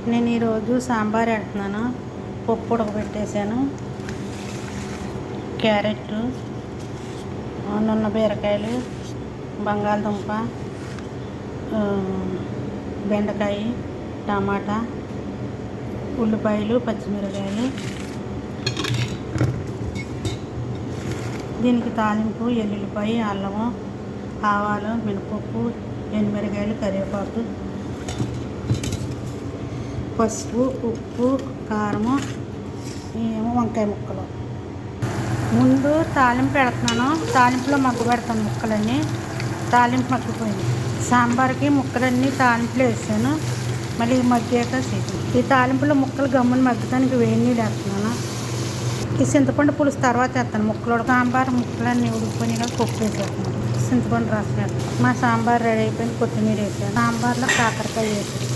నేను ఈరోజు సాంబార్ వేస్తున్నాను. పప్పు ఉడకబెట్టేసాను. క్యారెట్, నున్న బీరకాయలు, బంగాళదుంప, బెండకాయ, టమాటా, ఉల్లిపాయలు, పచ్చిమిరకాయలు. దీనికి తాలింపు ఎల్లుల్లిపాయ, అల్లము, ఆవాలు, మినపప్పు, ఎండుమిరకాయలు, కరివేపాకు, పసుపు, ఉప్పు, కారము, ఏమో వంకాయ ముక్కలు. ముందు తాలింపు పెడుతున్నాను. తాలింపులో మగ్గు పెడతాను ముక్కలన్నీ. తాలింపు మగ్గిపోయింది. సాంబార్కి ముక్కలన్నీ తాలింపులో వేసాను. మళ్ళీ మగ్గాక ఈ తాలింపులో ముక్కలు గమ్మున మగ్గుతానికి వేడి నీళ్ళు వేస్తున్నాను. ఈ చింతపండు పులుసు తర్వాత వేస్తాను. ముక్కలు సాంబార్ ముక్కలన్నీ ఉడికిపోయినాక పప్పు వేసేస్తున్నాను. చింతపండు రసం వేస్తాను. మా సాంబార్ రెడీ అయిపోయింది. కొత్తిమీర వేసాను. సాంబార్లో కాకరకాయ వేసాను.